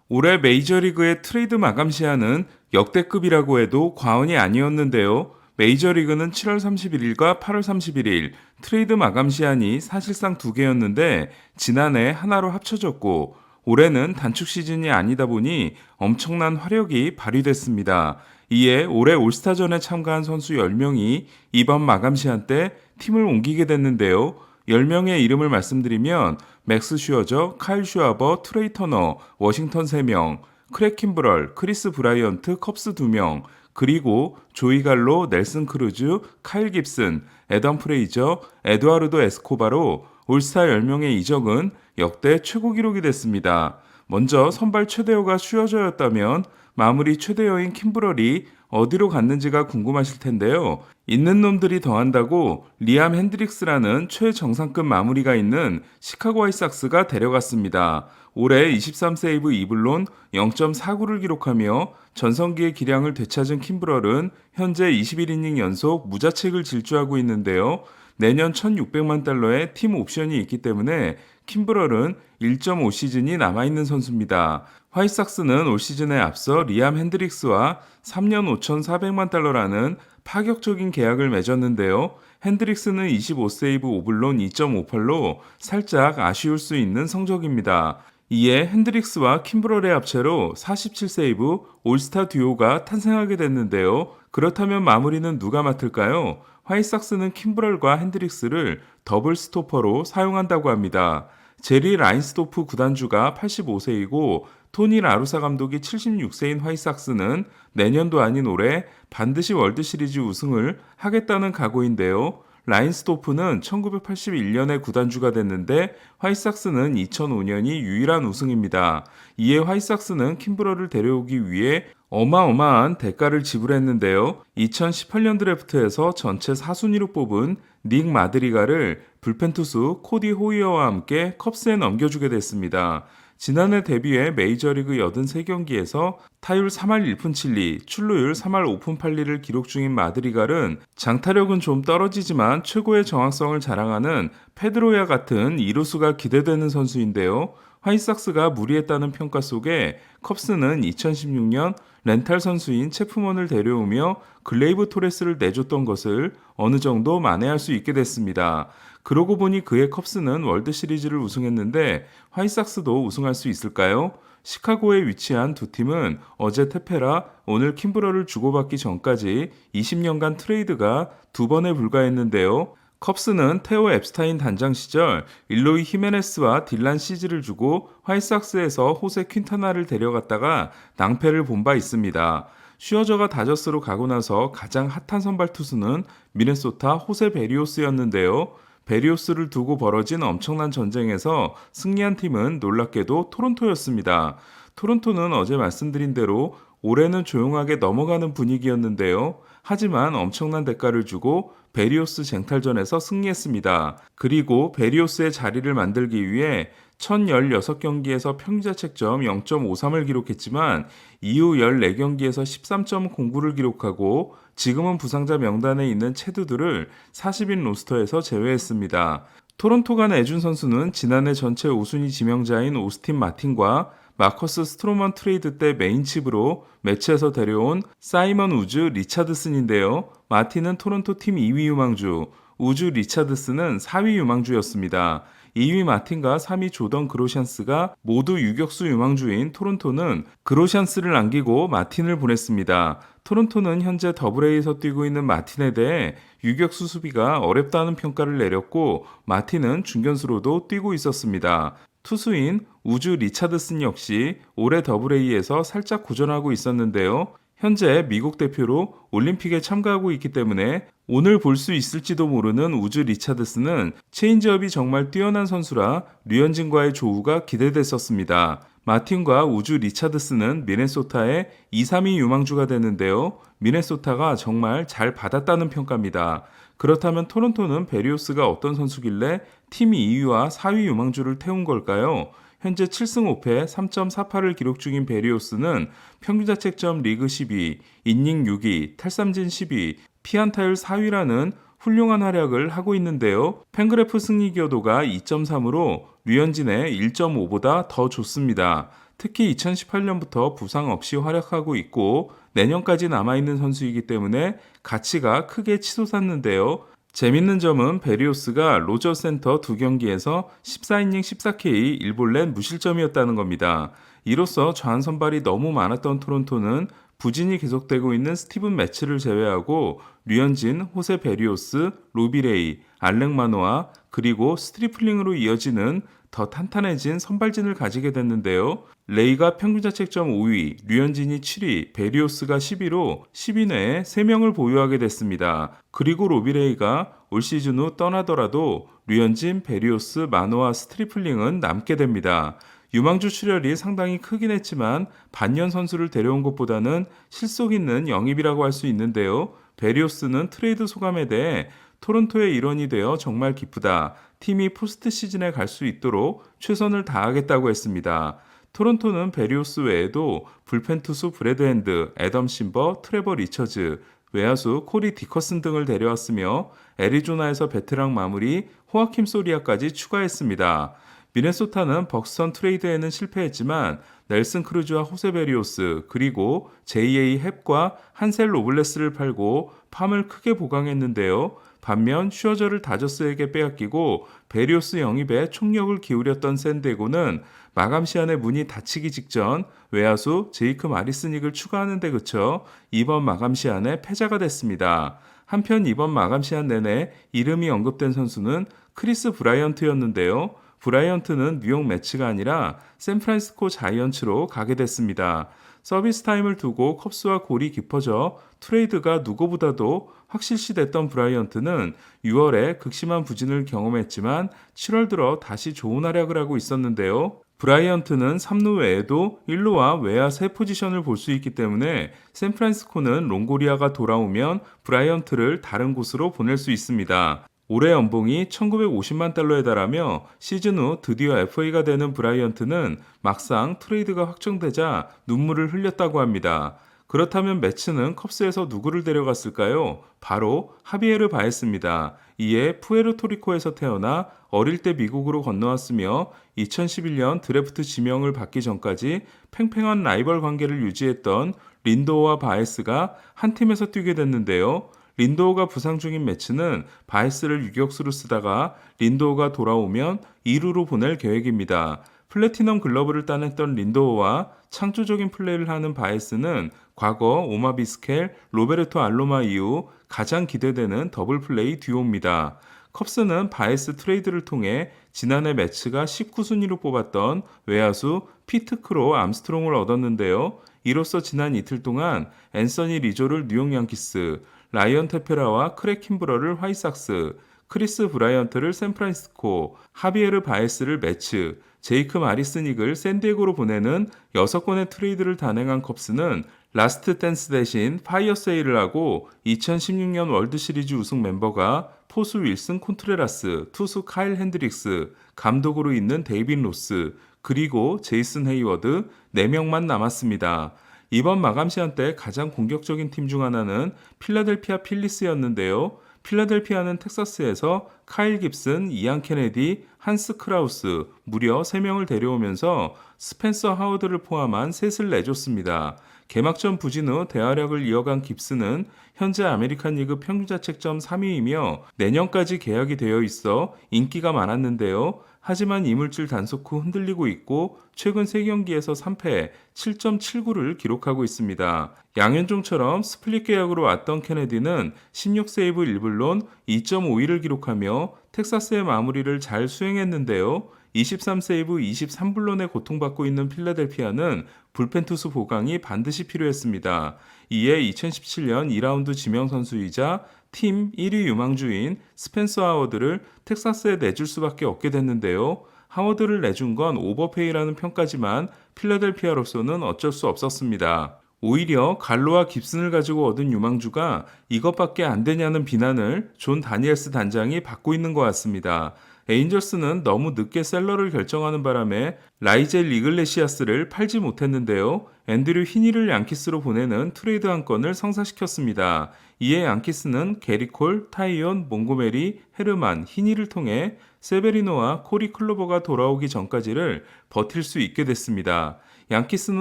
올해 메이저리그의 트레이드 마감 시한은 역대급이라고 해도 과언이 아니었는데요. 메이저리그는 7월 31일과 8월 31일 트레이드 마감 시한이 사실상 두 개였는데 지난해 하나로 합쳐졌고 올해는 단축 시즌이 아니다 보니 엄청난 화력이 발휘됐습니다. 이에 올해 올스타전에 참가한 선수 10명이 이번 마감 시한 때 팀을 옮기게 됐는데요. 10명의 이름을 말씀드리면 맥스 슈어저, 카일 슈아버, 트레이 터너, 워싱턴 3명, 크랙 킴브럴, 크리스 브라이언트, 컵스 2명, 그리고 조이 갈로, 넬슨 크루즈, 카일 깁슨, 애덤 프레이저, 에드와르도 에스코바로 올스타 10명의 이적은 역대 최고 기록이 됐습니다. 먼저 선발 최대어가 슈어저였다면 마무리 최대어인 킴브럴이 어디로 갔는지가 궁금하실 텐데요. 있는 놈들이 더한다고 리암 핸드릭스라는 최정상급 마무리가 있는 시카고 화이삭스가 데려갔습니다. 올해 23세이브 2블론 0.49를 기록하며 전성기의 기량을 되찾은 킴브럴은 현재 21이닝 연속 무자책을 질주하고 있는데요. 내년 1,600만 달러의 팀 옵션이 있기 때문에 킴브럴은 1.5시즌이 남아있는 선수입니다. 화이삭스는 올 시즌에 앞서 리암 핸드릭스와 3년 5,400만 달러라는 파격적인 계약을 맺었는데요. 핸드릭스는 25세이브 5블론 2.58로 살짝 아쉬울 수 있는 성적입니다. 이에 핸드릭스와 킴브럴의 합체로 47세이브 올스타 듀오가 탄생하게 됐는데요. 그렇다면 마무리는 누가 맡을까요? 화이삭스는 킴브럴과 핸드릭스를 더블 스토퍼로 사용한다고 합니다. 제리 라인스도프 구단주가 85세이고 토니 라루사 감독이 76세인 화이삭스는 내년도 아닌 올해 반드시 월드시리즈 우승을 하겠다는 각오인데요. 라인스도프는 1981년에 구단주가 됐는데 화이삭스는 2005년이 유일한 우승입니다. 이에 화이삭스는 킴브럴을 데려오기 위해 어마어마한 대가를 지불했는데요. 2018년 드래프트에서 전체 4순위로 뽑은 닉 마드리가를 불펜 투수 코디 호이어와 함께 컵스에 넘겨주게 됐습니다. 지난해 데뷔해 메이저리그 83경기에서 타율 3할 1푼 7리, 출루율 3할 5푼 8리를 기록 중인 마드리갈은 장타력은 좀 떨어지지만 최고의 정확성을 자랑하는 페드로야 같은 이루수가 기대되는 선수인데요. 화이삭스가 무리했다는 평가 속에 컵스는 2016년 렌탈 선수인 체프먼을 데려오며 글레이브 토레스를 내줬던 것을 어느 정도 만회할 수 있게 됐습니다. 그러고 보니 그의 컵스는 월드시리즈를 우승했는데 화이삭스도 우승할 수 있을까요? 시카고에 위치한 두 팀은 어제 테페라, 오늘 킴브럴을 주고받기 전까지 20년간 트레이드가 두 번에 불과했는데요. 컵스는 테오 앱스타인 단장 시절 일로이 히메네스와 딜란 시즈를 주고 화이삭스에서 호세 퀸타나를 데려갔다가 낭패를 본 바 있습니다. 슈어저가 다저스로 가고 나서 가장 핫한 선발 투수는 미네소타 호세 베리오스였는데요. 베리오스를 두고 벌어진 엄청난 전쟁에서 승리한 팀은 놀랍게도 토론토였습니다. 토론토는 어제 말씀드린 대로 올해는 조용하게 넘어가는 분위기였는데요. 하지만 엄청난 대가를 주고 베리오스 쟁탈전에서 승리했습니다. 그리고 베리오스의 자리를 만들기 위해 1016경기에서 평균자책점 0.53을 기록했지만 이후 14경기에서 13.09를 기록하고 지금은 부상자 명단에 있는 체두들을 40인 로스터에서 제외했습니다. 토론토가 내준 선수는 지난해 전체 우순위 지명자인 오스틴 마틴과 마커스 스트로먼 트레이드 때 메인칩으로 매치에서 데려온 사이먼 우즈 리차드슨인데요. 마틴은 토론토 팀 2위 유망주, 우즈 리차드슨은 4위 유망주였습니다. 2위 마틴과 3위 조던 그로샨스가 모두 유격수 유망주인 토론토는 그로샨스를 남기고 마틴을 보냈습니다. 토론토는 현재 더블A에서 뛰고 있는 마틴에 대해 유격수 수비가 어렵다는 평가를 내렸고 마틴은 중견수로도 뛰고 있었습니다. 투수인 우즈 리차드슨 역시 올해 더블A에서 살짝 고전하고 있었는데요. 현재 미국 대표로 올림픽에 참가하고 있기 때문에 오늘 볼 수 있을지도 모르는 우즈 리차드슨은 체인지업이 정말 뛰어난 선수라 류현진과의 조우가 기대됐었습니다. 마틴과 우즈 리차드슨은 미네소타의 2, 3위 유망주가 되는데요. 미네소타가 정말 잘 받았다는 평가입니다. 그렇다면 토론토는 베리오스가 어떤 선수길래 팀 2위와 4위 유망주를 태운 걸까요? 현재 7승 5패 3.48을 기록 중인 베리오스는 평균자책점 리그 12위, 인닝 6위, 탈삼진 10위, 피안타율 4위라는 훌륭한 활약을 하고 있는데요. 팬그래프 승리 기여도가 2.3으로 류현진의 1.5보다 더 좋습니다. 특히 2018년부터 부상 없이 활약하고 있고 내년까지 남아있는 선수이기 때문에 가치가 크게 치솟았는데요. 재밌는 점은 베리오스가 로저 센터 두 경기에서 14이닝 14K 1볼넷 무실점이었다는 겁니다. 이로써 좌한 선발이 너무 많았던 토론토는 부진이 계속되고 있는 스티븐 매츠를 제외하고 류현진, 호세 베리오스, 로비레이, 알렉 마노아 그리고 스트리플링으로 이어지는 더 탄탄해진 선발진을 가지게 됐는데요. 레이가 평균자책점 5위, 류현진이 7위, 베리오스가 10위로 10위 내에 3명을 보유하게 됐습니다. 그리고 로비레이가 올 시즌 후 떠나더라도 류현진, 베리오스, 마노아, 스트리플링은 남게 됩니다. 유망주 출혈이 상당히 크긴 했지만 반년 선수를 데려온 것보다는 실속 있는 영입이라고 할 수 있는데요. 베리오스는 트레이드 소감에 대해 토론토의 일원이 되어 정말 기쁘다. 팀이 포스트 시즌에 갈 수 있도록 최선을 다하겠다고 했습니다. 토론토는 베리오스 외에도 불펜 투수 브래드 핸드, 애덤 심버, 트레버 리처즈, 외야수 코리 디커슨 등을 데려왔으며 애리조나에서 베테랑 마무리 호아킴 소리아까지 추가했습니다. 미네소타는 벅스턴 트레이드에는 실패했지만 넬슨 크루즈와 호세 베리오스 그리고 JA 헵과 한셀 로블레스를 팔고 팜을 크게 보강했는데요. 반면 슈어저를 다저스에게 빼앗기고 베리오스 영입에 총력을 기울였던 샌디에고는 마감 시한의 문이 닫히기 직전 외야수 제이크 마리스닉을 추가하는 데 그쳐 이번 마감 시한에 패자가 됐습니다. 한편 이번 마감 시한 내내 이름이 언급된 선수는 크리스 브라이언트였는데요. 브라이언트는 뉴욕 매치가 아니라 샌프란시스코 자이언츠로 가게 됐습니다. 서비스 타임을 두고 컵스와 골이 깊어져 트레이드가 누구보다도 확실시됐던 브라이언트는 6월에 극심한 부진을 경험했지만 7월 들어 다시 좋은 활약을 하고 있었는데요. 브라이언트는 3루 외에도 1루와 외야 세 포지션을 볼 수 있기 때문에 샌프란시스코는 롱고리아가 돌아오면 브라이언트를 다른 곳으로 보낼 수 있습니다. 올해 연봉이 1950만 달러에 달하며 시즌 후 드디어 FA가 되는 브라이언트는 막상 트레이드가 확정되자 눈물을 흘렸다고 합니다. 그렇다면 매츠는 컵스에서 누구를 데려갔을까요? 바로 하비에르 바에스입니다. 이에 푸에르토리코에서 태어나 어릴 때 미국으로 건너왔으며 2011년 드래프트 지명을 받기 전까지 팽팽한 라이벌 관계를 유지했던 린도어와 바에스가 한 팀에서 뛰게 됐는데요. 린도어가 부상 중인 매치는 바에스를 유격수로 쓰다가 린도어가 돌아오면 2루로 보낼 계획입니다. 플래티넘 글러브를 따냈던 린도어와 창조적인 플레이를 하는 바에스는 과거 오마비스켈, 로베르토 알로마 이후 가장 기대되는 더블 플레이 듀오입니다. 컵스는 바에스 트레이드를 통해 지난해 매치가 19순위로 뽑았던 외야수 피트 크로 암스트롱을 얻었는데요. 이로써 지난 이틀 동안 앤서니 리조를 뉴욕 양키스, 라이언 테페라와 크랙 킴브러를 화이삭스, 크리스 브라이언트를 샌프란시스코, 하비에르 바에스를 매츠, 제이크 마리스닉을 샌디에고로 보내는 6건의 트레이드를 단행한 컵스는 라스트 댄스 대신 파이어 세일을 하고 2016년 월드시리즈 우승 멤버가 포수 윌슨 콘트레라스, 투수 카일 핸드릭스, 감독으로 있는 데이빈 로스, 그리고 제이슨 헤이워드 4명만 남았습니다. 이번 마감 시한 때 가장 공격적인 팀 중 하나는 필라델피아 필리스였는데요. 필라델피아는 텍사스에서 카일 깁슨, 이안 케네디, 한스 크라우스 무려 3명을 데려오면서 스펜서 하워드를 포함한 셋을 내줬습니다. 개막전 부진 후 대활약을 이어간 깁스는 현재 아메리칸 리그 평균자책점 3위이며 내년까지 계약이 되어 있어 인기가 많았는데요. 하지만 이물질 단속 후 흔들리고 있고 최근 3경기에서 3패 7.79를 기록하고 있습니다. 양현종처럼 스플릿 계약으로 왔던 케네디는 16세이브 1불론 2.51을 기록하며 텍사스의 마무리를 잘 수행했는데요. 23세이브 23불론에 고통받고 있는 필라델피아는 불펜 투수 보강이 반드시 필요했습니다. 이에 2017년 2라운드 지명 선수이자 팀 1위 유망주인 스펜서 하워드를 텍사스에 내줄 수밖에 없게 됐는데요. 하워드를 내준 건 오버페이라는 평가지만 필라델피아로서는 어쩔 수 없었습니다. 오히려 갈로와 깁슨을 가지고 얻은 유망주가 이것밖에 안 되냐는 비난을 존 다니엘스 단장이 받고 있는 것 같습니다. 에인절스는 너무 늦게 셀러를 결정하는 바람에 라이젤 이글레시아스를 팔지 못했는데요. 앤드류 히니를 양키스로 보내는 트레이드 한 건을 성사시켰습니다. 이에 양키스는 게리콜, 타이온, 몽고메리, 헤르만, 히니를 통해 세베리노와 코리 클로버가 돌아오기 전까지를 버틸 수 있게 됐습니다. 양키스는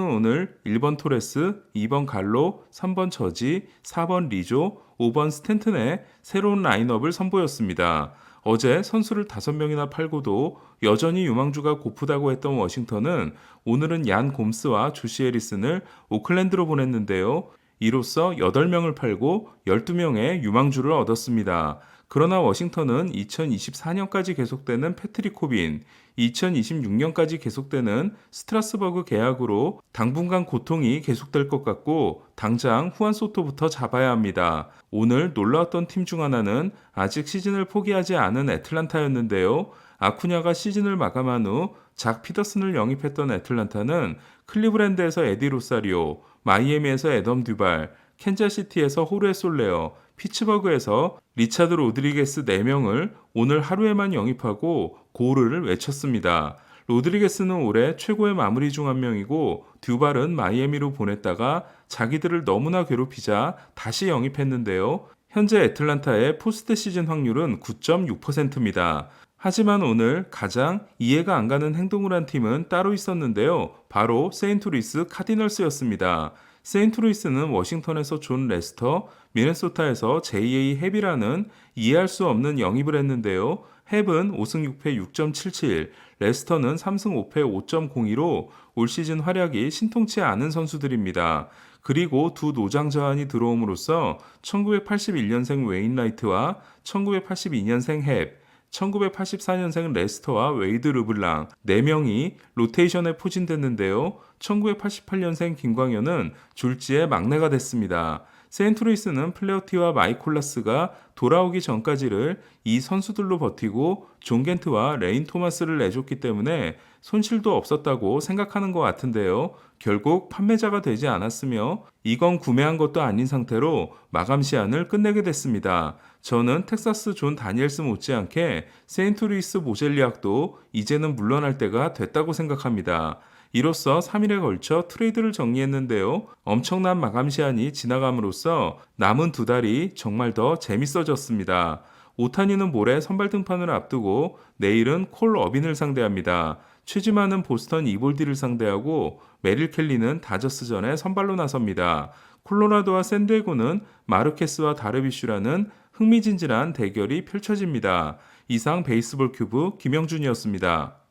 오늘 1번 토레스, 2번 갈로, 3번 저지, 4번 리조, 5번 스탠튼의 새로운 라인업을 선보였습니다. 어제 선수를 5명이나 팔고도 여전히 유망주가 고프다고 했던 워싱턴은 오늘은 얀 곰스와 조시 해리슨을 오클랜드로 보냈는데요. 이로써 8명을 팔고 12명의 유망주를 얻었습니다. 그러나 워싱턴은 2024년까지 계속되는 패트릭 코빈, 2026년까지 계속되는 스트라스버그 계약으로 당분간 고통이 계속될 것 같고 당장 후안 소토부터 잡아야 합니다. 오늘 놀라웠던 팀 중 하나는 아직 시즌을 포기하지 않은 애틀란타였는데요. 아쿠냐가 시즌을 마감한 후 작 피더슨을 영입했던 애틀란타는 클리브랜드에서 에디 로사리오, 마이애미에서 애덤 듀발, 캔자시티에서 호르헤 솔레어, 피츠버그에서 리차드 로드리게스 4명을 오늘 하루에만 영입하고 고르를 외쳤습니다. 로드리게스는 올해 최고의 마무리 중 한 명이고 듀발은 마이애미로 보냈다가 자기들을 너무나 괴롭히자 다시 영입했는데요. 현재 애틀란타의 포스트 시즌 확률은 9.6%입니다. 하지만 오늘 가장 이해가 안 가는 행동을 한 팀은 따로 있었는데요. 바로 세인트루이스 카디널스였습니다. 세인트루이스는 워싱턴에서 존 레스터, 미네소타에서 J.A. 헵이라는 이해할 수 없는 영입을 했는데요. 헵은 5승 6패 6.77, 레스터는 3승 5패 5.02로 올 시즌 활약이 신통치 않은 선수들입니다. 그리고 두 노장 저한이 들어옴으로써 1981년생 웨인라이트와 1982년생 헵, 1984년생 레스터와 웨이드 르블랑 4명이 로테이션에 포진됐는데요. 1988년생 김광현은 졸지의 막내가 됐습니다. 세인트루이스는 플레어티와 마이콜라스가 돌아오기 전까지를 이 선수들로 버티고 존 겐트와 레인 토마스를 내줬기 때문에 손실도 없었다고 생각하는 것 같은데요. 결국 판매자가 되지 않았으며 이건 구매한 것도 아닌 상태로 마감 시한을 끝내게 됐습니다. 저는 텍사스 존 다니엘스 못지않게 세인트루이스 모젤리악도 이제는 물러날 때가 됐다고 생각합니다. 이로써 3일에 걸쳐 트레이드를 정리했는데요. 엄청난 마감 시한이 지나감으로써 남은 2달이 정말 더 재밌어졌습니다. 오타니는 모레 선발 등판을 앞두고 내일은 콜 어빈을 상대합니다. 최지만은 보스턴 이볼디를 상대하고 메릴 켈리는 다저스전에 선발로 나섭니다. 콜로라도와 샌디에고는 마르케스와 다르비슈라는 흥미진진한 대결이 펼쳐집니다. 이상 베이스볼 큐브 김영준이었습니다.